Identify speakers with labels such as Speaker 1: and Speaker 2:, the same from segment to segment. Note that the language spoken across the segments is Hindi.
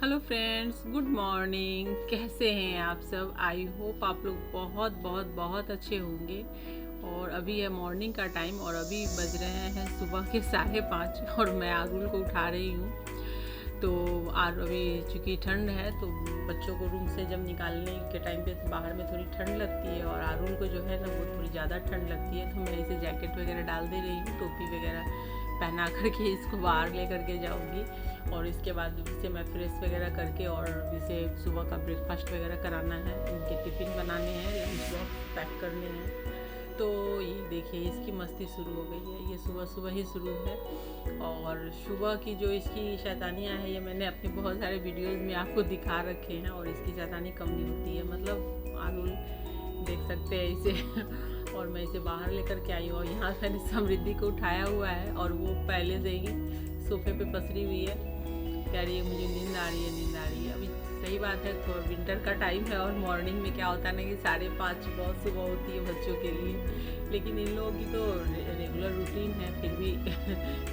Speaker 1: Hello friends, good morning. कैसे हैं आप सब? आई होप आप लोग बहुत बहुत बहुत अच्छे होंगे। और अभी है मॉर्निंग का टाइम और अभी बज रहे हैं सुबह के 5:30 और मैं आरुल को उठा रही हूँ। तो अभी चूँकि ठंड है तो बच्चों को रूम से जब निकालने के टाइम पे बाहर में थोड़ी ठंड लगती है और आरुल को जो है ना वो थोड़ी ज़्यादा ठंड लगती है, तो मैं इसे जैकेट वगैरह डाल दे रही हूँ, टोपी वगैरह पहना करके इसको बाहर ले करके जाऊँगी। और इसके बाद इसे मैं फ्रेश वगैरह करके और इसे सुबह का ब्रेकफास्ट वगैरह कराना है, इनके टिफ़िन बनाने हैं, लंच बॉक्स पैक करने हैं। तो ये देखिए इसकी मस्ती शुरू हो गई है, ये सुबह सुबह ही शुरू है। और सुबह की जो इसकी शैतानियाँ हैं ये मैंने अपने बहुत सारे वीडियोज़ में आपको दिखा रखे हैं और इसकी शैतानी कम नहीं होती है। मतलब आरुल देख सकते हैं इसे और मैं इसे बाहर लेकर के आई हूँ और यहाँ मैंने समृद्धि को उठाया हुआ है और वो पहले से ही सोफे पे पसरी हुई है, कह रही है मुझे नींद आ रही है, नींद आ रही है। अभी सही बात है, थोड़ा विंटर का टाइम है और मॉर्निंग में क्या होता है ना कि 5:30 बहुत सुबह होती है बच्चों के लिए, लेकिन इन लोगों की तो रेगुलर रूटीन है, फिर भी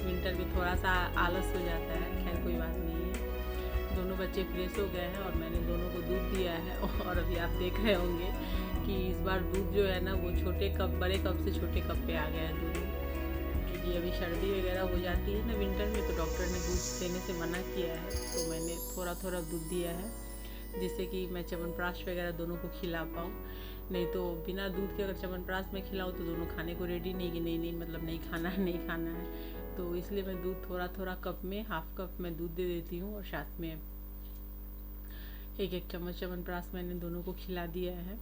Speaker 1: विंटर में थोड़ा सा आलस हो जाता है। खैर कोई बात नहीं है। दोनों बच्चे फ्रेश हो गए हैं और मैंने दोनों को दूध दिया है और अभी आप देख रहे होंगे कि इस बार दूध जो है ना वो छोटे कप, बड़े कप से छोटे कप पे आ गया है दूध, क्योंकि अभी सर्दी वगैरह हो जाती है ना विंटर में, तो डॉक्टर ने दूध देने से मना किया है। तो मैंने थोड़ा थोड़ा दूध दिया है जिससे कि मैं च्यवनप्राश वगैरह दोनों को खिला पाऊँ। नहीं तो बिना दूध के अगर च्यवनप्राश में खिलाऊँ तो दोनों खाने को रेडी नहीं, कि नहीं नहीं मतलब नहीं खाना है, नहीं खाना है। तो इसलिए मैं दूध थोड़ा थोड़ा कप में, हाफ कप में दूध दे देती हूँ और साथ में एक एक चम्मच च्यवनप्राश मैंने दोनों को खिला दिया है।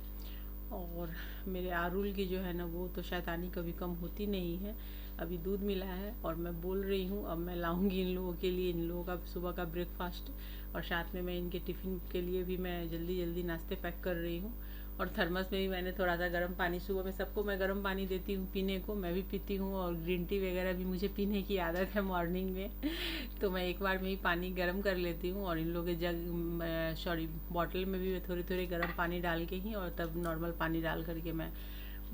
Speaker 1: और मेरे आरुल की जो है ना वो तो शैतानी कभी कम होती नहीं है। अभी दूध मिला है और मैं बोल रही हूँ अब मैं लाऊंगी इन लोगों के लिए, इन लोगों का सुबह का ब्रेकफास्ट, और साथ में मैं इनके टिफ़िन के लिए भी मैं जल्दी जल्दी नाश्ते पैक कर रही हूँ। और थर्मस में भी मैंने थोड़ा सा गर्म पानी, सुबह में सबको मैं गर्म पानी देती हूँ पीने को, मैं भी पीती हूँ और ग्रीन टी वगैरह भी मुझे पीने की आदत है मॉर्निंग में तो मैं एक बार में ही पानी गर्म कर लेती हूँ और इन लोगों के जग, सॉरी, बॉटल में भी मैं थोड़ी थोड़ी गर्म पानी डाल के ही और तब नॉर्मल पानी डाल करके मैं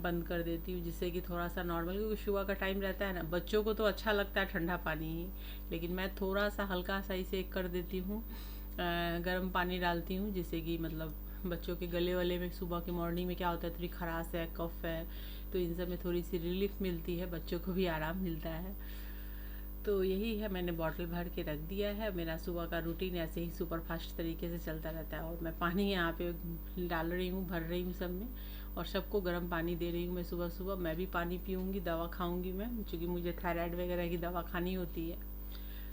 Speaker 1: बंद कर देती हूँ, जिससे कि थोड़ा सा नॉर्मल, क्योंकि सुबह का टाइम रहता है ना, बच्चों को तो अच्छा लगता है ठंडा पानी ही, लेकिन मैं थोड़ा सा हल्का सा इसे कर देती हूँ, गर्म पानी डालती हूँ, जिससे कि मतलब बच्चों के गले वले में सुबह के मॉर्निंग में क्या होता है, थोड़ी खराश है, कफ है, तो इन सब में थोड़ी सी रिलीफ मिलती है, बच्चों को भी आराम मिलता है। तो यही है, मैंने बॉटल भर के रख दिया है। मेरा सुबह का रूटीन ऐसे ही सुपर फास्ट तरीके से चलता रहता है और मैं पानी यहाँ पे डाल रही हूँ, भर रही हूँ सब में, और सबको गर्म पानी दे रही हूँ मैं सुबह सुबह। मैं भी पानी पीऊँगी, दवा खाऊँगी मैं, क्योंकि मुझे थायराइड वगैरह की दवा खानी होती है।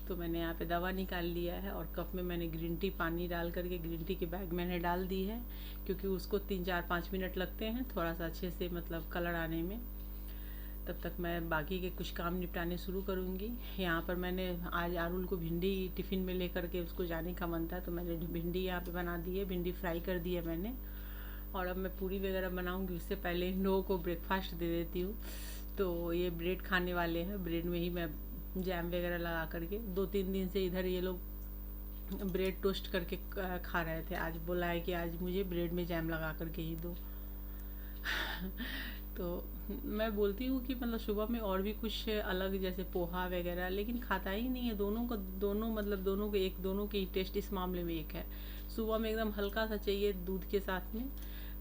Speaker 1: तो मैंने यहाँ पे दवा निकाल लिया है और कप में मैंने ग्रीन टी पानी डाल करके ग्रीन टी की बैग मैंने डाल दी है, क्योंकि उसको 3-4-5 मिनट लगते हैं थोड़ा सा अच्छे से मतलब कलर आने में। तब तक मैं बाकी के कुछ काम निपटाने शुरू करूँगी। यहाँ पर मैंने आज आरुल को भिंडी टिफ़िन में लेकर के उसको जाने का मन था, तो मैंने भिंडी यहाँ पे बना दी है, भिंडी फ्राई कर दी है मैंने। और अब मैं पूरी वगैरह बनाऊँगी, उससे पहले इन लोगों को ब्रेकफास्ट दे देती हूँ। तो ये ब्रेड खाने वाले हैं, ब्रेड में ही मैं जैम वगैरह लगा करके, 2-3 दिन से इधर ये लोग ब्रेड टोस्ट करके खा रहे थे। आज बोला है कि आज मुझे ब्रेड में जैम लगा करके ही दो तो मैं बोलती हूँ कि मतलब सुबह में और भी कुछ अलग, जैसे पोहा वगैरह, लेकिन खाता ही नहीं है। दोनों को दोनों मतलब दोनों को एक, दोनों के टेस्ट इस मामले में एक है। सुबह में एकदम हल्का सा चाहिए दूध के साथ में,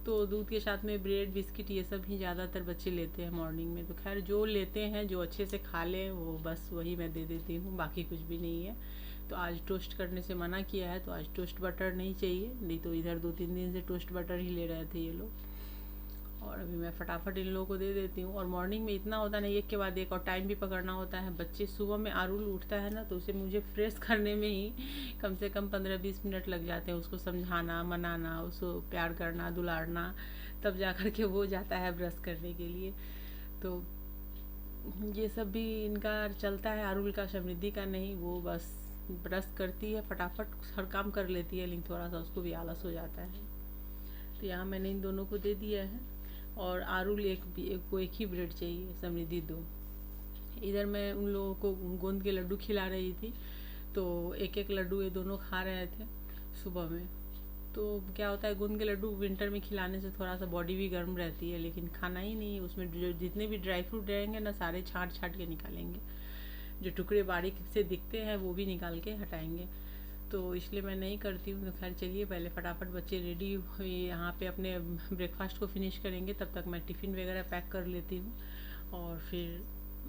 Speaker 1: तो दूध के साथ में ब्रेड बिस्किट ये सब ही ज़्यादातर बच्चे लेते हैं मॉर्निंग में। तो खैर जो लेते हैं, जो अच्छे से खा लें, वो बस वही मैं दे देती हूँ, बाकी कुछ भी नहीं है। तो आज टोस्ट करने से मना किया है, तो आज टोस्ट बटर नहीं चाहिए, नहीं तो इधर 2-3 दिन से टोस्ट बटर ही ले रहे थे ये लोग। और अभी मैं फटाफट इन लोगों को दे देती हूँ। और मॉर्निंग में इतना होता नहीं, एक के बाद एक, और टाइम भी पकड़ना होता है। बच्चे सुबह में आरुल उठता है ना, तो उसे मुझे फ्रेश करने में ही कम से कम 15-20 मिनट लग जाते हैं। उसको समझाना, मनाना, उसको प्यार करना, दुलारना, तब जा कर के वो जाता है ब्रश करने के लिए। तो ये सब भी इनका चलता है, आरुल का, समृद्धि का नहीं। वो बस ब्रश करती है, फटाफट हर काम कर लेती है, लेकिन थोड़ा सा उसको भी आलस हो जाता है। तो यहाँ मैंने इन दोनों को दे दिया है और आरुल एक को एक ही ब्रेड चाहिए, समृद्धि 2। इधर मैं उन लोगों को गोंद के लड्डू खिला रही थी, तो एक एक लड्डू ये दोनों खा रहे थे सुबह में। तो क्या होता है, गोंद के लड्डू विंटर में खिलाने से थोड़ा सा बॉडी भी गर्म रहती है, लेकिन खाना ही नहीं है। उसमें जो जितने भी ड्राई फ्रूट रहेंगे ना, सारे छाँट छाँट के निकालेंगे, जो टुकड़े बारीक से दिखते हैं वो भी निकाल के हटाएंगे। तो इसलिए मैं नहीं करती हूँ। तो खैर चलिए, पहले फटाफट बच्चे रेडी हुए यहाँ पे अपने ब्रेकफास्ट को फिनिश करेंगे, तब तक मैं टिफ़िन वगैरह पैक कर लेती हूँ। और फिर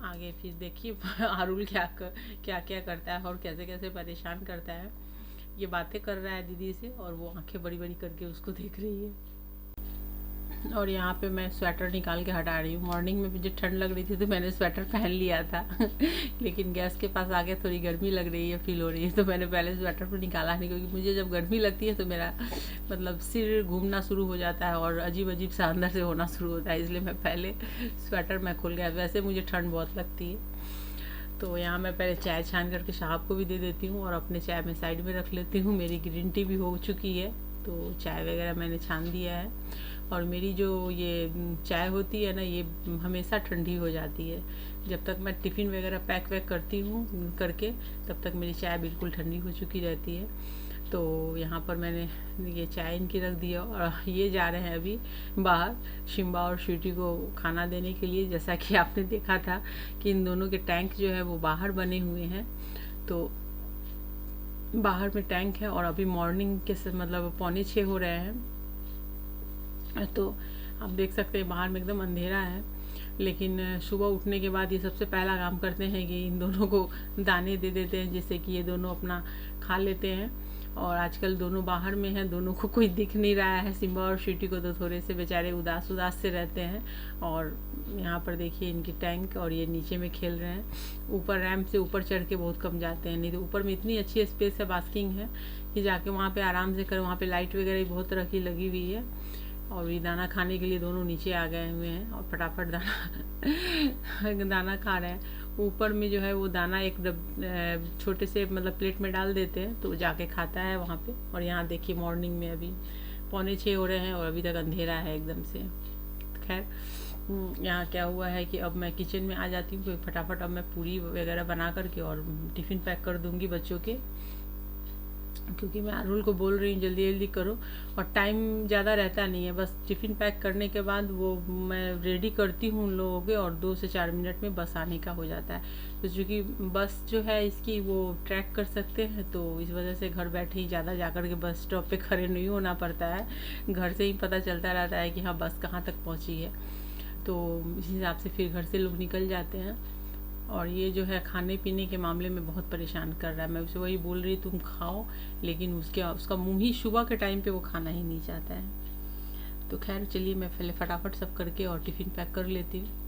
Speaker 1: आगे फिर देखिए आरुल क्या क्या करता है और कैसे कैसे परेशान करता है। ये बातें कर रहा है दीदी से और वो आंखें बड़ी बड़ी करके उसको देख रही है। और यहाँ पे मैं स्वेटर निकाल के हटा रही हूँ। मॉर्निंग में मुझे ठंड लग रही थी तो मैंने स्वेटर पहन लिया था लेकिन गैस के पास आके थोड़ी गर्मी लग रही है, फील हो रही है, तो मैंने पहले स्वेटर को निकाला नहीं, क्योंकि मुझे जब गर्मी लगती है तो मेरा मतलब सिर घूमना शुरू हो जाता है और अजीब अजीब सा अंदर से होना शुरू होता है, इसलिए मैं पहले स्वेटर मैं खुल गया। वैसे मुझे ठंड बहुत लगती है। तो यहाँ मैं पहले चाय छान करके साहब को भी दे देती हूँ और अपने चाय में साइड में रख लेती हूँ। मेरी ग्रीन टी भी हो चुकी है, तो चाय वगैरह मैंने छान दिया है। और मेरी जो ये चाय होती है ना, ये हमेशा ठंडी हो जाती है। जब तक मैं टिफ़िन वगैरह पैक वैक करती हूँ करके, तब तक मेरी चाय बिल्कुल ठंडी हो चुकी रहती है। तो यहाँ पर मैंने ये चाय इनकी रख दिया और ये जा रहे हैं अभी बाहर शिम्बा और स्वीटी को खाना देने के लिए। जैसा कि आपने देखा था कि इन दोनों के टैंक जो है वो बाहर बने हुए हैं, तो बाहर में टैंक है और अभी मॉर्निंग के मतलब 5:45 हो रहे हैं। तो आप देख सकते हैं बाहर में एकदम अंधेरा है, लेकिन सुबह उठने के बाद ये सबसे पहला काम करते हैं कि इन दोनों को दाने दे देते हैं, जिससे कि ये दोनों अपना खा लेते हैं। और आजकल दोनों बाहर में हैं, दोनों को कोई दिख नहीं रहा है। सिम्बा और स्वीटी को तो थोड़े से बेचारे उदास उदास से रहते हैं। और यहाँ पर देखिए इनकी टैंक, और ये नीचे में खेल रहे हैं। ऊपर रैंप से ऊपर चढ़ के बहुत कम जाते हैं, नहीं तो ऊपर में इतनी अच्छी स्पेस है, बास्किंग है, कि जाके वहाँ पे आराम से कर। वहाँ पे लाइट वगैरह भी बहुत तरह की लगी हुई है। और ये दाना खाने के लिए दोनों नीचे आ गए हुए हैं और फटाफट दाना खा रहे हैं। ऊपर में जो है वो दाना एक छोटे से मतलब प्लेट में डाल देते हैं, तो जाके खाता है वहाँ पे। और यहाँ देखिए मॉर्निंग में अभी 5:45 हो रहे हैं और अभी तक अंधेरा है एकदम से। खैर यहाँ क्या हुआ है कि अब मैं किचन में आ जाती हूँ, तो फटाफट अब मैं पूरी वगैरह बना करके और टिफ़िन पैक कर दूँगी बच्चों के, क्योंकि मैं अरुल को बोल रही हूँ जल्दी जल्दी करो। और टाइम ज़्यादा रहता नहीं है, बस टिफ़िन पैक करने के बाद वो मैं रेडी करती हूँ उन लोगों के, और 2 से 4 मिनट में बस आने का हो जाता है। तो चूँकि बस जो है इसकी वो ट्रैक कर सकते हैं, तो इस वजह से घर बैठे ही ज़्यादा जा कर के बस स्टॉप पे खड़े नहीं होना पड़ता है। घर से ही पता चलता रहता है कि हाँ बस कहाँ तक पहुँची है, तो इस हिसाब से फिर घर से लोग निकल जाते हैं। और ये जो है खाने पीने के मामले में बहुत परेशान कर रहा है। मैं उसे वही बोल रही तुम खाओ, लेकिन उसका मुंह ही सुबह के टाइम पे वो खाना ही नहीं चाहता है। तो खैर चलिए मैं पहले फटाफट सब करके और टिफ़िन पैक कर लेती हूँ।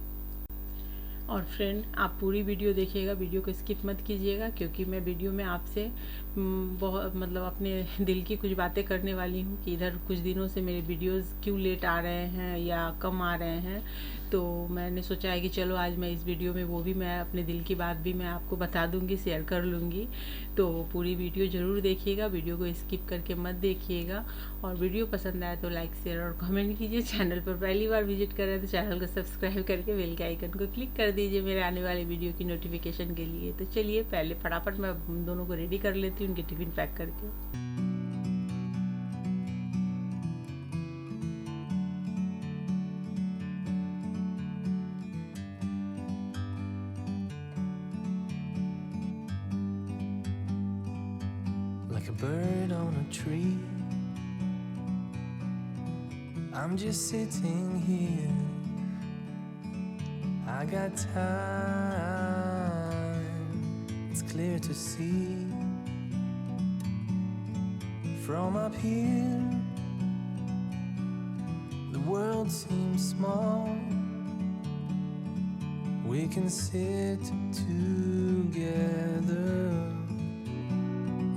Speaker 1: और फ्रेंड आप पूरी वीडियो देखिएगा, वीडियो को स्किप मत कीजिएगा, क्योंकि मैं वीडियो में आपसे बहुत मतलब अपने दिल की कुछ बातें करने वाली हूँ कि इधर कुछ दिनों से मेरे वीडियोस क्यों लेट आ रहे हैं या कम आ रहे हैं। तो मैंने सोचा है कि चलो आज मैं इस वीडियो में वो भी मैं अपने दिल की बात भी मैं आपको बता दूँगी, शेयर कर लूँगी। तो पूरी वीडियो ज़रूर देखिएगा, वीडियो को स्किप करके मत देखिएगा। और वीडियो पसंद आए तो लाइक शेयर और कमेंट कीजिए। चैनल पर पहली बार विजिट कर रहे हैं तो चैनल को सब्सक्राइब करके बेल के आइकन को क्लिक कर दीजिए मेरे आने वाले वीडियो की नोटिफिकेशन के लिए। तो चलिए पहले फटाफट मैं दोनों को रेडी कर लेती हूँ, उनके टिफ़िन पैक करके।
Speaker 2: Like a bird on a tree, I'm just sitting here. I got time, it's clear to see. From up here, the world seems small. We can sit together.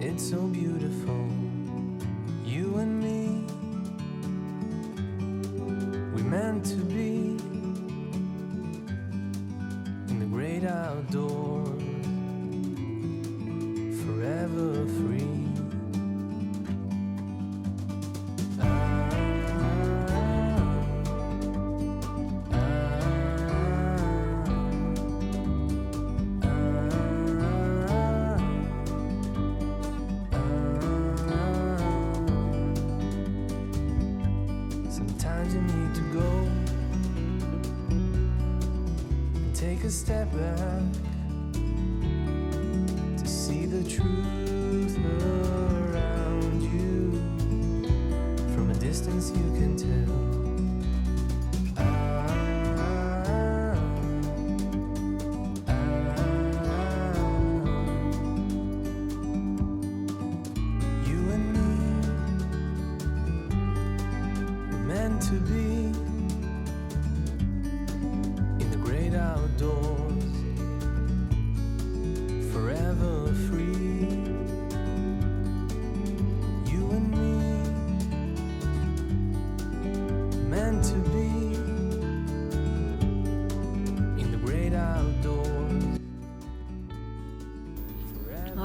Speaker 2: It's so beautiful, you and me. We meant to be in the great outdoors, forever free.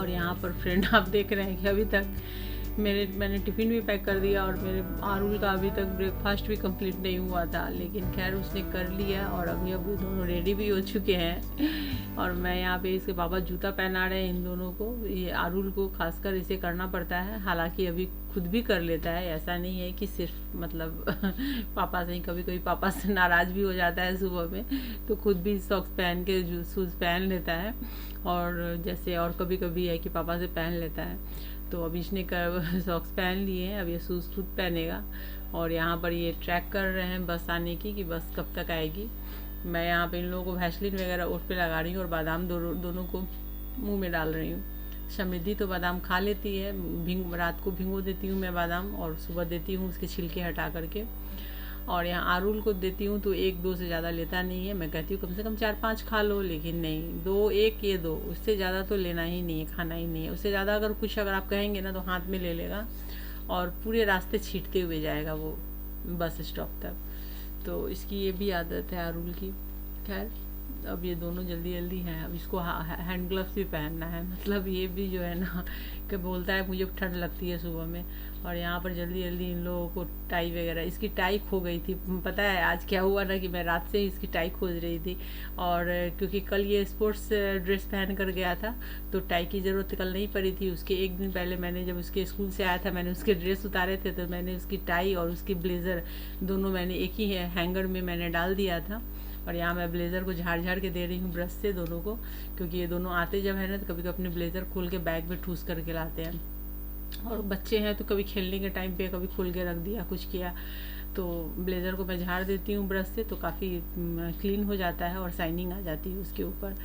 Speaker 1: और यहाँ पर फ्रेंड आप देख रहे हैं कि अभी तक मैंने टिफ़िन भी पैक कर दिया और मेरे आरुल का अभी तक ब्रेकफास्ट भी कंप्लीट नहीं हुआ था, लेकिन खैर उसने कर लिया और अभी दोनों रेडी भी हो चुके हैं। और मैं यहाँ पे इसके पापा जूता पहना रहे हैं इन दोनों को। ये आरुल को खासकर इसे करना पड़ता है, हालांकि अभी खुद भी कर लेता है, ऐसा नहीं है कि सिर्फ मतलब पापा से ही, कभी कभी पापा से नाराज़ भी हो जाता है सुबह में, तो खुद भी सॉक्स पहन के शूज़ पहन लेता है। और जैसे और कभी कभी है कि पापा से पहन लेता है। तो अभी इसने सॉक्स पहन लिए हैं, अब ये शूज़ खुद पहनेगा। और यहाँ पर ये ट्रैक कर रहे हैं बस आने की, कि बस कब तक आएगी। मैं यहाँ पे इन लोगों को वैसलीन वगैरह ओठ पे लगा रही हूँ और बादाम दोनों को मुंह में डाल रही हूँ। समृद्धि तो बादाम खा लेती है, रात को भिगो देती हूँ मैं बादाम और सुबह देती हूँ उसके छिलके हटा करके। और यहाँ आरुल को देती हूँ तो 1-2 से ज़्यादा लेता नहीं है। मैं कहती हूँ कम से कम 4-5 खा लो, लेकिन नहीं, 2, 1 ये 2, उससे ज़्यादा तो लेना ही नहीं है, खाना ही नहीं है। उससे ज़्यादा अगर आप कहेंगे ना तो हाथ में ले लेगा और पूरे रास्ते छींटते हुए जाएगा वो बस स्टॉप तक। तो इसकी ये भी आदत है आरुल की। खैर अब ये दोनों जल्दी जल्दी हैं। अब इसको हैंड ग्लव्स भी पहनना है, मतलब ये भी जो है ना कि बोलता है मुझे ठंड लगती है सुबह में। और यहाँ पर जल्दी जल्दी इन लोगों को टाई वगैरह, इसकी टाई खो गई थी। पता है आज क्या हुआ ना कि मैं रात से ही इसकी टाई खोज रही थी, और क्योंकि कल ये स्पोर्ट्स ड्रेस पहन कर गया था तो टाई की ज़रूरत कल नहीं पड़ी थी। उसके एक दिन पहले मैंने जब उसके स्कूल से आया था, मैंने उसके ड्रेस उतारे थे, तो मैंने उसकी टाई और उसकी ब्लेज़र दोनों मैंने एक ही हैंगर में मैंने डाल दिया था। और यहाँ मैं ब्लेज़र को झाड़ झाड़ के दे रही हूँ ब्रश से दोनों को, क्योंकि ये दोनों आते जब है ना तो कभी तो अपने ब्लेज़र खोल के बैग में ठूस करके लाते हैं। और बच्चे हैं तो कभी खेलने के टाइम पे कभी खोल के रख दिया, कुछ किया, तो ब्लेज़र को मैं झाड़ देती हूँ ब्रश से, तो काफ़ी क्लीन हो जाता है और शाइनिंग आ जाती है उसके ऊपर।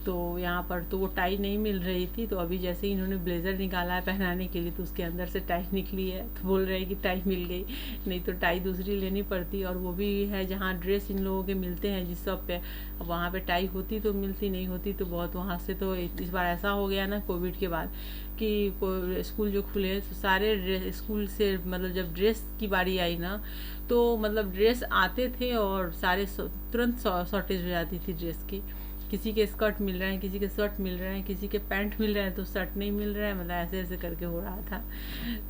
Speaker 1: तो यहाँ पर तो वो टाई नहीं मिल रही थी, तो अभी जैसे ही इन्होंने ब्लेज़र निकाला है पहनाने के लिए तो उसके अंदर से टाई निकली है, तो बोल रहे हैं कि टाई मिल गई, नहीं तो टाई दूसरी लेनी पड़ती। और वो भी है जहाँ ड्रेस इन लोगों के मिलते हैं जिस शॉप पे, वहाँ पे टाई होती तो मिलती, नहीं होती तो बहुत वहाँ से। तो इस बार ऐसा हो गया ना कोविड के बाद कि स्कूल जो खुले तो सारे स्कूल से, मतलब जब ड्रेस की बारी आई ना तो मतलब ड्रेस आते थे और सारे तुरंत शॉर्टेज हो जाती थी ड्रेस की। किसी के स्कर्ट मिल रहे हैं, किसी के शर्ट मिल रहे हैं, किसी के पैंट मिल रहे हैं तो शर्ट नहीं मिल रहा है, मतलब ऐसे ऐसे करके हो रहा था।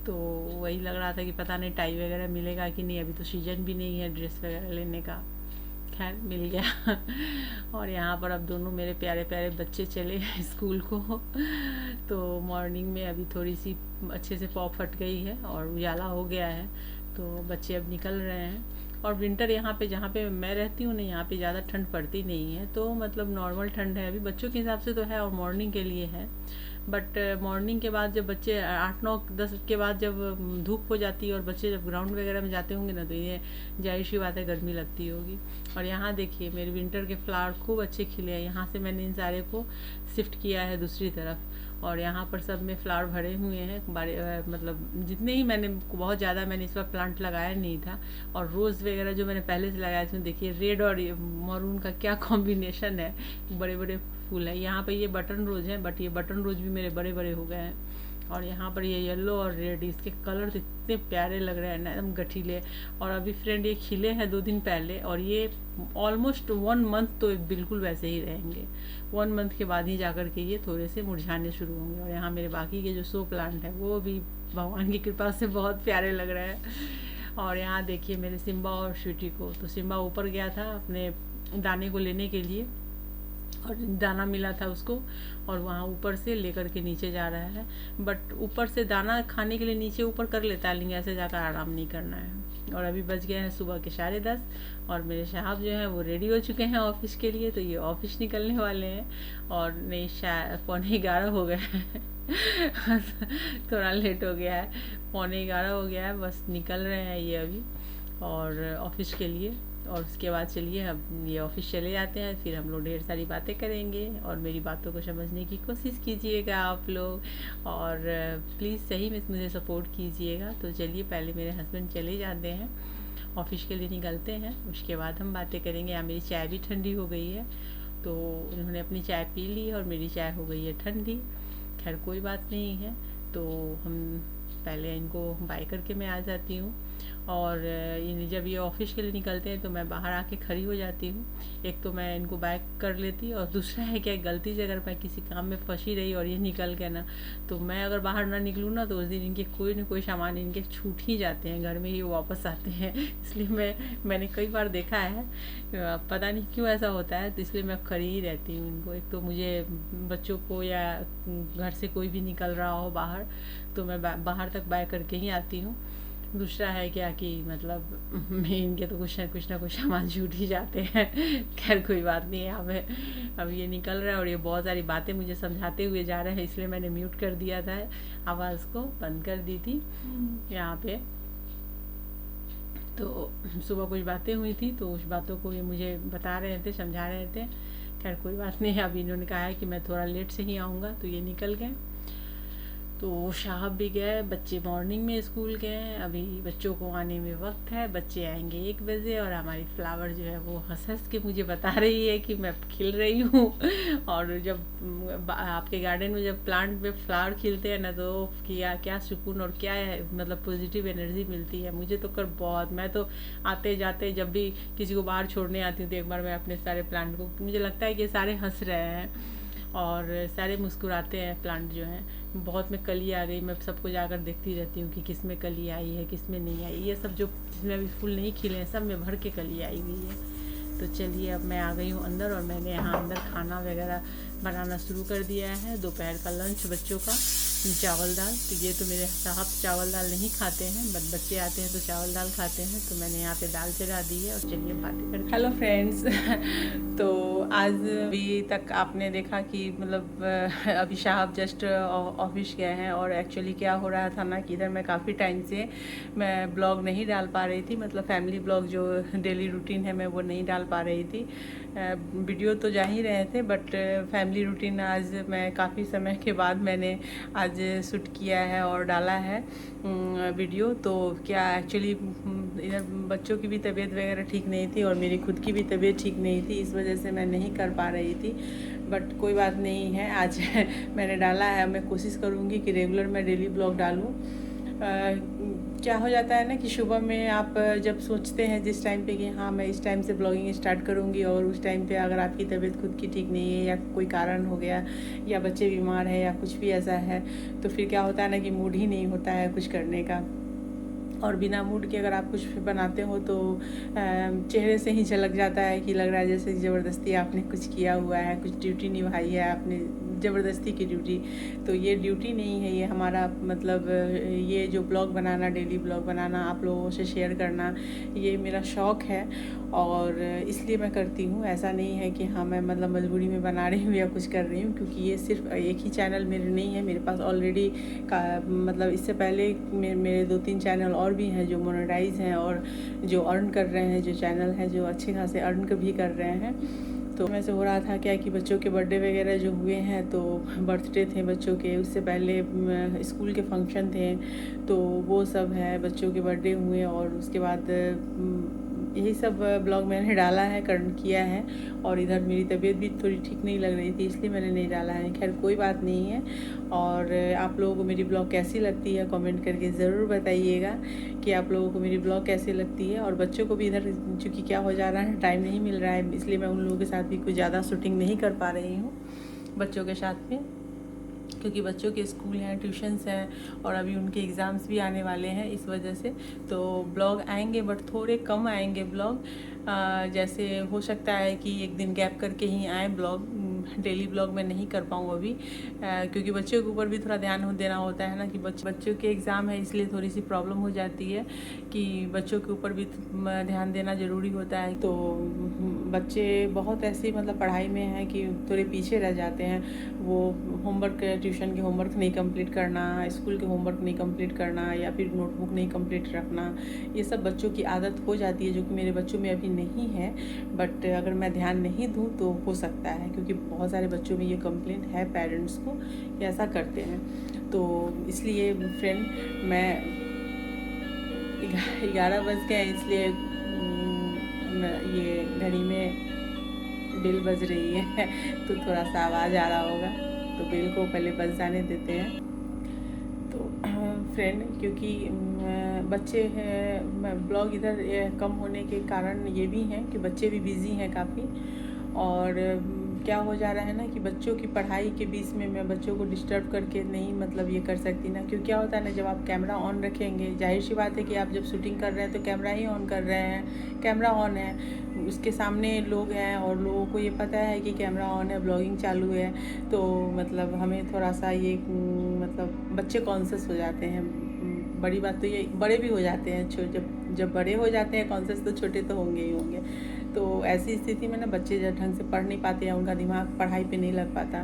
Speaker 1: तो वही लग रहा था कि पता नहीं टाई वगैरह मिलेगा कि नहीं, अभी तो सीजन भी नहीं है ड्रेस वगैरह लेने का। खैर मिल गया। और यहाँ पर अब दोनों मेरे प्यारे प्यारे बच्चे चले स्कूल को। तो मॉर्निंग में अभी थोड़ी सी अच्छे से पॉप फट गई है और उजाला हो गया है, तो बच्चे अब निकल रहे हैं। और विंटर यहाँ पे जहाँ पे मैं रहती हूँ ना, यहाँ पे ज़्यादा ठंड पड़ती नहीं है, तो मतलब नॉर्मल ठंड है अभी बच्चों के हिसाब से तो है और मॉर्निंग के लिए है। बट मॉर्निंग के बाद जब बच्चे 8, 9, 10 के बाद जब धूप हो जाती है और बच्चे जब ग्राउंड वगैरह में जाते होंगे ना तो ये जाहिर सी बात है गर्मी लगती होगी। और यहाँ देखिए मेरे विंटर के फ्लावर खूब अच्छे खिले हैं। यहाँ से मैंने इन सारे को शिफ्ट किया है दूसरी तरफ, और यहाँ पर सब में फ्लावर भरे हुए हैं। मतलब जितने ही मैंने, बहुत ज़्यादा मैंने इस बार प्लांट लगाया नहीं था। और रोज़ वगैरह जो मैंने पहले से लगाया इसमें देखिए रेड और मरून का क्या कॉम्बिनेशन है, बड़े बड़े फूल है। यहाँ पे ये बटन रोज़ है, बट ये बटन रोज़ भी मेरे बड़े बड़े हो गए हैं। और यहाँ पर ये येलो और रेड, इसके कलर तो इतने प्यारे लग रहे हैं ना, एकदम गठीले। और अभी फ्रेंड ये खिले हैं 2 दिन पहले, और ये ऑलमोस्ट 1 मंथ तो बिल्कुल वैसे ही रहेंगे। 1 मंथ के बाद ही जाकर के ये थोड़े से मुरझाने शुरू होंगे। और यहाँ मेरे बाकी के जो शो प्लांट है वो भी भगवान की कृपा से बहुत प्यारे लग रहे हैं। और यहाँ देखिए मेरे सिम्बा और स्वीटी को, तो सिम्बा ऊपर गया था अपने दाने को लेने के लिए और दाना मिला था उसको, और वहाँ ऊपर से लेकर के नीचे जा रहा है। बट ऊपर से दाना खाने के लिए नीचे ऊपर कर लेता है, लेकिन ऐसे जाकर आराम नहीं करना है। और अभी बज गए हैं सुबह के 10:30 और मेरे साहब जो हैं वो रेडी हो चुके हैं ऑफिस के लिए, तो ये ऑफिस निकलने वाले हैं। और नहीं, शायद 11:15 हो गए हैं। थोड़ा लेट हो गया है, 11:15 हो गया है, बस निकल रहे हैं ये अभी और ऑफिस के लिए। और उसके बाद चलिए अब ये ऑफिस चले जाते हैं, फिर हम लोग ढेर सारी बातें करेंगे और मेरी बातों को समझने की कोशिश कीजिएगा आप लोग, और प्लीज़ सही में मुझे सपोर्ट कीजिएगा। तो चलिए पहले मेरे हस्बैंड चले जाते हैं, ऑफिस के लिए निकलते हैं, उसके बाद हम बातें करेंगे। यहाँ मेरी चाय भी ठंडी हो गई है, तो उन्होंने अपनी चाय पी ली और मेरी चाय हो गई है ठंडी। खैर कोई बात नहीं है, तो हम पहले इनको बाय करके मैं आ जाती हूँ। और जब ये ऑफिस के लिए निकलते हैं तो मैं बाहर आके खड़ी हो जाती हूँ। एक तो मैं इनको बैक कर लेती, और दूसरा है क्या, गलती से अगर मैं किसी काम में फंसी रही और ये निकल गए ना, तो मैं अगर बाहर ना निकलूँ ना, तो उस दिन इनके कोई ना कोई सामान इनके छूट ही जाते हैं, घर में ही वापस आते हैं। इसलिए मैंने कई बार देखा है, पता नहीं क्यों ऐसा होता है, तो इसलिए मैं खड़ी ही रहती हूँ इनको। एक तो मुझे बच्चों को या घर से कोई भी निकल रहा हो बाहर, तो मैं बाहर तक बाय करके ही आती हूँ। दूसरा है क्या कि मतलब मैं इनके तो कुछ ना कुछ सामान छूट ही जाते हैं। खैर कोई बात नहीं है। अब ये निकल रहा है और ये बहुत सारी बातें मुझे समझाते हुए जा रहे हैं, इसलिए मैंने म्यूट कर दिया था, आवाज़ को बंद कर दी थी यहाँ पे। तो सुबह कुछ बातें हुई थी, तो उस बातों को ये मुझे बता रहे थे, समझा रहे थे। खैर कोई बात नहीं है। अभी इन्होंने कहा है कि मैं थोड़ा लेट से ही आऊँगा, तो ये निकल गए। तो साहब भी गए, बच्चे मॉर्निंग में स्कूल गए। अभी बच्चों को आने में वक्त है, बच्चे आएंगे 1 बजे। और हमारी फ्लावर जो है वो हंस हंस के मुझे बता रही है कि मैं खिल रही हूँ। और जब आपके गार्डन में जब प्लांट में फ्लावर खिलते हैं ना, तो क्या क्या सुकून और क्या है, मतलब पॉजिटिव एनर्जी मिलती है मुझे तो। बहुत, मैं तो आते जाते जब भी किसी को बाहर छोड़ने आती हूँ, तो एक बार मैं अपने सारे प्लांट को, मुझे लगता है कि सारे हंस रहे हैं और सारे मुस्कुराते हैं प्लांट जो हैं। बहुत में कली आ गई, मैं सबको जाकर देखती रहती हूँ कि किस में कली आई है, किस में नहीं आई। ये सब जो जिसमें अभी फूल नहीं खिले हैं, सब में भर के कली आई हुई है। तो चलिए, अब मैं आ गई हूँ अंदर, और मैंने यहाँ अंदर खाना वगैरह बनाना शुरू कर दिया है। दोपहर का लंच बच्चों का चावल दाल। तो ये तो मेरे साहब चावल दाल नहीं खाते हैं, बट बच्चे आते हैं तो चावल दाल खाते हैं, तो मैंने यहाँ पे दाल चढ़ा दी है। और चलिए बातें करते हैं। Hello friends. तो आज अभी तक आपने देखा कि मतलब अभी साहब जस्ट ऑफिस गए हैं। और एक्चुअली क्या हो रहा था ना, कि इधर मैं काफ़ी टाइम से मैं ब्लॉग नहीं डाल पा रही थी, मतलब फैमिली ब्लॉग जो डेली रूटीन है मैं वो नहीं डाल पा रही थी। वीडियो तो जा ही रहे थे, बट फैमिली रूटीन आज मैं काफ़ी समय के बाद मैंने आज शूट किया है और डाला है वीडियो। तो क्या एक्चुअली इधर बच्चों की भी तबीयत वगैरह ठीक नहीं थी, और मेरी खुद की भी तबीयत ठीक नहीं थी, इस वजह से मैं नहीं कर पा रही थी। बट कोई बात नहीं है, आज मैंने डाला है। मैं कोशिश करूँगी कि रेगुलर मैं डेली ब्लॉग डालूँ। क्या हो जाता है ना कि सुबह में आप जब सोचते हैं जिस टाइम पे कि हाँ मैं इस टाइम से ब्लॉगिंग स्टार्ट करूँगी, और उस टाइम पे अगर आपकी तबीयत खुद की ठीक नहीं है, या कोई कारण हो गया, या बच्चे बीमार है, या कुछ भी ऐसा है, तो फिर क्या होता है ना कि मूड ही नहीं होता है कुछ करने का। और बिना मूड के अगर आप कुछ बनाते हो तो चेहरे से ही झलक जाता है कि लग रहा है जैसे ज़बरदस्ती आपने कुछ किया हुआ है, कुछ ड्यूटी निभाई है आपने, ज़बरदस्ती की ड्यूटी। तो ये ड्यूटी नहीं है, ये हमारा मतलब ये जो ब्लॉग बनाना, डेली ब्लॉग बनाना, आप लोगों से शेयर करना, ये मेरा शौक़ है, और इसलिए मैं करती हूँ। ऐसा नहीं है कि हाँ मैं मतलब मजबूरी में बना रही हूँ या कुछ कर रही हूँ, क्योंकि ये सिर्फ एक ही चैनल मेरे नहीं है, मेरे पास ऑलरेडी का मतलब इससे पहले मेरे 2-3 चैनल और भी हैं जो मोनेटाइज हैं, और जो अर्न कर रहे हैं, जो चैनल हैं जो अच्छे खासे अर्न भी कर रहे हैं। तो मैं से हो रहा था क्या कि बच्चों के बर्थडे वगैरह जो हुए हैं, तो बर्थडे थे बच्चों के, उससे पहले स्कूल के फंक्शन थे, तो वो सब है, बच्चों के बर्थडे हुए, और उसके बाद यही सब ब्लॉग मैंने डाला है, किया है। और इधर मेरी तबीयत भी थोड़ी ठीक नहीं लग रही थी, इसलिए मैंने नहीं डाला है। खैर कोई बात नहीं है। और आप लोगों को मेरी ब्लॉग कैसी लगती है कमेंट करके ज़रूर बताइएगा कि आप लोगों को मेरी ब्लॉग कैसी लगती है। और बच्चों को भी इधर चूँकि क्या हो जा रहा है, टाइम नहीं मिल रहा है, इसलिए मैं उन लोगों के साथ भी कुछ ज़्यादा शूटिंग नहीं कर पा रही हूँ बच्चों के साथ में, क्योंकि बच्चों के स्कूल हैं, ट्यूशन्स हैं, और अभी उनके एग्ज़ाम्स भी आने वाले हैं, इस वजह से तो ब्लॉग आएंगे, बट थोड़े कम आएंगे ब्लॉग। जैसे हो सकता है कि एक दिन गैप करके ही आए ब्लॉग, डेली ब्लॉग मैं नहीं कर पाऊँ अभी, क्योंकि बच्चों के ऊपर भी थोड़ा ध्यान देना होता है ना, कि बच्चों के एग्ज़ाम है, इसलिए थोड़ी सी प्रॉब्लम हो जाती है कि बच्चों के ऊपर भी ध्यान देना ज़रूरी होता है। तो बच्चे बहुत ऐसे मतलब पढ़ाई में हैं कि थोड़े पीछे रह जाते हैं। वो होमवर्क, ट्यूशन के होमवर्क नहीं कंप्लीट करना, स्कूल के होमवर्क नहीं कंप्लीट करना, या फिर नोटबुक नहीं कंप्लीट रखना, ये सब बच्चों की आदत हो जाती है, जो कि मेरे बच्चों में अभी नहीं है। बट अगर मैं ध्यान नहीं दूँ तो हो सकता है, क्योंकि बहुत सारे बच्चों में ये कंप्लेंट है पेरेंट्स को कि ऐसा करते हैं। तो इसलिए फ्रेंड, मैं 11 बज गए, इसलिए ये घड़ी में बेल बज रही है, तो थोड़ा सा आवाज़ आ रहा होगा, तो बेल को पहले बज जाने देते हैं। तो फ्रेंड, क्योंकि बच्चे हैं, ब्लॉग इधर कम होने के कारण ये भी हैं कि बच्चे भी बिज़ी हैं काफ़ी। और क्या हो जा रहा है ना कि बच्चों की पढ़ाई के बीच में मैं बच्चों को डिस्टर्ब करके नहीं मतलब ये कर सकती ना, क्योंकि क्या होता है ना, जब आप कैमरा ऑन रखेंगे, जाहिर सी बात है कि आप जब शूटिंग कर रहे हैं तो कैमरा ही ऑन कर रहे हैं, कैमरा ऑन है, उसके सामने लोग हैं और लोगों को ये पता है कि कैमरा ऑन है, ब्लॉगिंग चालू है। तो मतलब हमें थोड़ा सा ये मतलब बच्चे कॉन्शियस हो जाते हैं। बड़ी बात तो ये बड़े भी हो जाते हैं, जब बड़े हो जाते हैं कॉन्शियस, तो छोटे तो होंगे ही होंगे। तो ऐसी स्थिति में ना बच्चे जब ढंग से पढ़ नहीं पाते हैं, उनका दिमाग पढ़ाई पे नहीं लग पाता,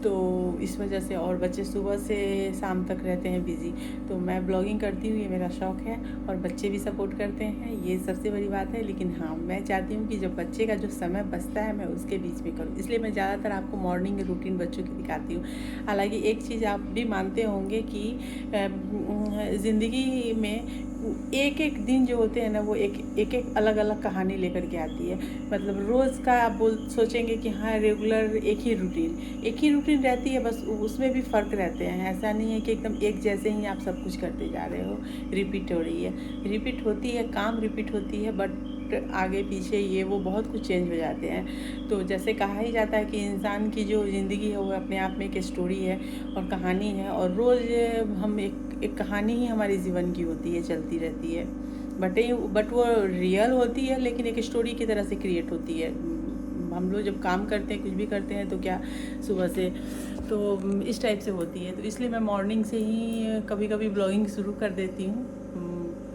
Speaker 1: तो इस वजह से, और बच्चे सुबह से शाम तक रहते हैं बिज़ी। तो मैं ब्लॉगिंग करती हूँ, ये मेरा शौक़ है, और बच्चे भी सपोर्ट करते हैं, ये सबसे बड़ी बात है। लेकिन हाँ, मैं चाहती हूँ कि जब बच्चे का जो समय बचता है मैं उसके बीच में करूँ, इसलिए मैं ज़्यादातर आपको मॉर्निंग रूटीन बच्चों की दिखाती हूँ। हालाँकि एक चीज़ आप भी मानते होंगे कि ज़िंदगी में एक एक दिन जो होते हैं ना, वो एक अलग अलग कहानी लेकर के आती है। मतलब रोज़ का आप सोचेंगे कि हाँ रेगुलर एक ही रूटीन रहती है, बस उसमें भी फ़र्क रहते हैं। ऐसा नहीं है कि एकदम एक जैसे ही आप सब कुछ करते जा रहे हो, रिपीट हो रही है, रिपीट होती है, काम रिपीट होती है, बट आगे पीछे ये वो बहुत कुछ चेंज हो जाते हैं। तो जैसे कहा ही जाता है कि इंसान की जो ज़िंदगी है वो अपने आप में एक स्टोरी है और कहानी है, और रोज़ हम एक कहानी ही हमारे जीवन की होती है, चलती रहती है, बट वो रियल होती है, लेकिन एक स्टोरी की तरह से क्रिएट होती है। हम लोग जब काम करते हैं, कुछ भी करते हैं, तो क्या सुबह से तो इस टाइप से होती है। तो इसलिए मैं मॉर्निंग से ही कभी कभी ब्लॉगिंग शुरू कर देती हूँ।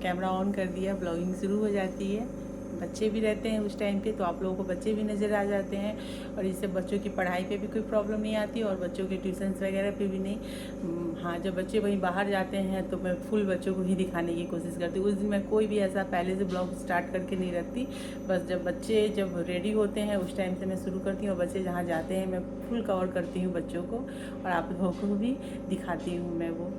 Speaker 1: कैमरा ऑन कर दिया, ब्लॉगिंग शुरू हो जाती है। बच्चे भी रहते हैं उस टाइम पे, तो आप लोगों को बच्चे भी नज़र आ जाते हैं, और इससे बच्चों की पढ़ाई पे भी कोई प्रॉब्लम नहीं आती, और बच्चों के ट्यूशन्स वगैरह पे भी नहीं। हाँ, जब बच्चे वहीं बाहर जाते हैं तो मैं फुल बच्चों को ही दिखाने की कोशिश करती हूँ। उस दिन मैं कोई भी ऐसा पहले से ब्लॉग स्टार्ट करके नहीं रखती, बस जब बच्चे जब रेडी होते हैं उस टाइम से मैं शुरू करती हूँ, और बच्चे जहाँ जाते हैं मैं फुल कवर करती हूँ बच्चों को, और आप लोगों को भी दिखाती हूँ मैं वो।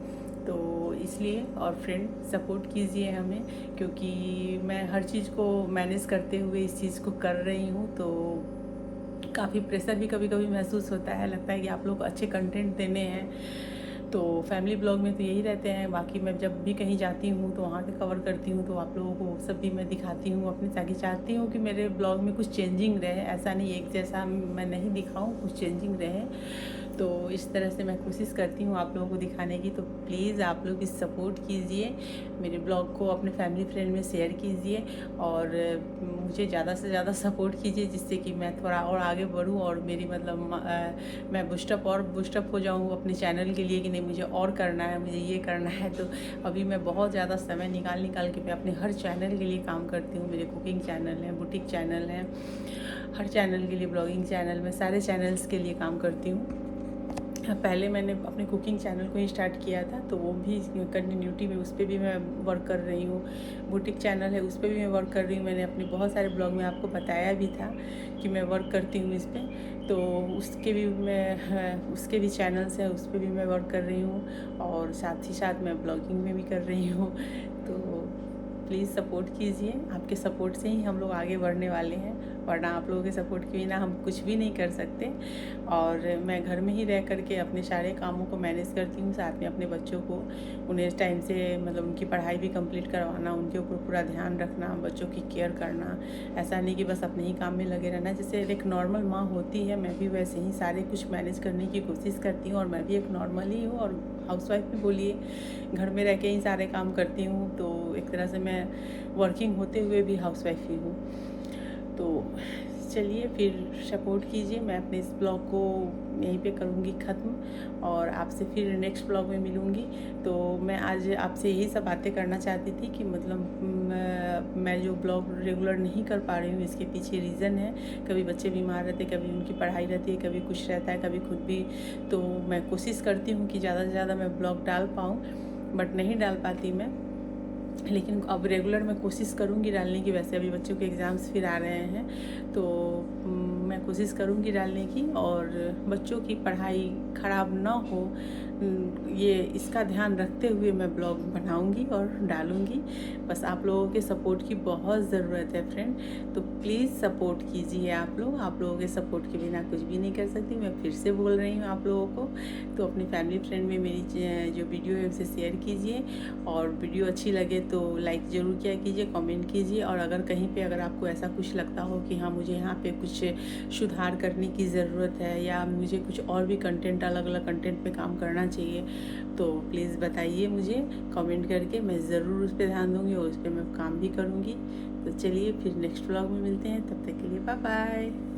Speaker 1: तो इसलिए, और फ्रेंड सपोर्ट कीजिए हमें, क्योंकि मैं हर चीज़ को मैनेज करते हुए इस चीज़ को कर रही हूँ, तो काफ़ी प्रेशर भी कभी कभी महसूस होता है, लगता है कि आप लोग अच्छे कंटेंट देने हैं। तो फैमिली ब्लॉग में तो यही रहते हैं, बाकी मैं जब भी कहीं जाती हूँ तो वहाँ के कवर करती हूँ, तो आप लोगों को वो सब भी मैं दिखाती हूँ अपने, ताकि चाहती हूँ कि मेरे ब्लॉग में कुछ चेंजिंग रहे, ऐसा नहीं एक जैसा मैं नहीं दिखाऊँ, कुछ चेंजिंग रहे। तो इस तरह से मैं कोशिश करती हूँ आप लोगों को दिखाने की। तो प्लीज़ आप लोग इस सपोर्ट कीजिए, मेरे ब्लॉग को अपने फैमिली फ्रेंड में शेयर कीजिए, और मुझे ज़्यादा से ज़्यादा सपोर्ट कीजिए, जिससे कि मैं थोड़ा और आगे बढ़ूँ, और मेरी मतलब मैं बूस्टअप हो जाऊँ अपने चैनल के लिए, कि नहीं मुझे और करना है, मुझे ये करना है। तो अभी मैं बहुत ज़्यादा समय निकाल के मैं अपने हर चैनल के लिए काम करती हूँ। मेरे कुकिंग चैनल है, बुटीक चैनल है, हर चैनल के लिए, ब्लॉगिंग चैनल में, सारे चैनल्स के लिए काम करती हूँ। पहले मैंने अपने कुकिंग चैनल को ही स्टार्ट किया था, तो वो भी कंटिन्यूटी में उस पर भी मैं वर्क कर रही हूँ। बुटीक चैनल है, उस पर भी मैं वर्क कर रही हूँ। मैंने अपने बहुत सारे ब्लॉग में आपको बताया भी था कि मैं वर्क करती हूँ इस पर, तो उसके भी चैनल्स हैं, उस पर भी मैं वर्क कर रही हूँ, और साथ ही साथ मैं ब्लॉगिंग में भी कर रही हूँ। तो प्लीज़ सपोर्ट कीजिए, आपके सपोर्ट से ही हम लोग आगे बढ़ने वाले हैं, वरना आप लोगों के सपोर्ट के बिना हम कुछ भी नहीं कर सकते। और मैं घर में ही रह करके अपने सारे कामों को मैनेज करती हूँ, साथ में अपने बच्चों को उन्हें टाइम से मतलब उनकी पढ़ाई भी कंप्लीट करवाना, उनके ऊपर पूरा ध्यान रखना, बच्चों की केयर करना। ऐसा नहीं कि बस अपने ही काम में लगे रहना, जैसे एक नॉर्मल माँ होती है, मैं भी वैसे ही सारे कुछ मैनेज करने की कोशिश करती हूँ। और मैं भी एक नॉर्मल ही हूँ, और हाउसवाइफ भी बोलिए, घर में रह के ही सारे काम करती हूँ। तो एक तरह से मैं वर्किंग होते हुए भी हाउसवाइफ ही हूँ। तो चलिए फिर सपोर्ट कीजिए, मैं अपने इस ब्लॉग को यहीं पे करूँगी ख़त्म, और आपसे फिर नेक्स्ट ब्लॉग में मिलूँगी। तो मैं आज आपसे यही सब बातें करना चाहती थी कि मतलब मैं जो ब्लॉग रेगुलर नहीं कर पा रही हूँ, इसके पीछे रीज़न है। कभी बच्चे बीमार रहते, कभी उनकी पढ़ाई रहती है, कभी कुछ रहता है, कभी खुद भी। तो मैं कोशिश करती हूँ कि ज़्यादा से ज़्यादा मैं ब्लॉग डाल पाऊँ, बट नहीं डाल पाती मैं, लेकिन अब रेगुलर मैं कोशिश करूँगी डालने की। वैसे अभी बच्चों के एग्ज़ाम्स फिर आ रहे हैं, तो मैं मैं कोशिश करूँगी डालने की, और बच्चों की पढ़ाई ख़राब ना हो ये इसका ध्यान रखते हुए मैं ब्लॉग बनाऊँगी और डालूँगी। बस आप लोगों के सपोर्ट की बहुत ज़रूरत है फ्रेंड, तो प्लीज़ सपोर्ट कीजिए आप लोगों के सपोर्ट के बिना कुछ भी नहीं कर सकती। मैं फिर से बोल रही हूँ आप लोगों को, तो अपनी फैमिली फ्रेंड में मेरी जो वीडियो है उसे शेयर कीजिए, और वीडियो अच्छी लगे तो लाइक ज़रूर किया कीजिए, कमेंट कीजिए, और अगर कहीं पे अगर आपको ऐसा कुछ लगता हो कि हाँ मुझे यहाँ पे कुछ सुधार करने की ज़रूरत है, या मुझे कुछ और भी कंटेंट, अलग अलग कंटेंट पे काम करना चाहिए, तो प्लीज़ बताइए मुझे कमेंट करके। मैं ज़रूर उस पर ध्यान दूँगी और उस पर मैं काम भी करूँगी। तो चलिए फिर नेक्स्ट व्लॉग में मिलते हैं, तब तक के लिए बाय बाय।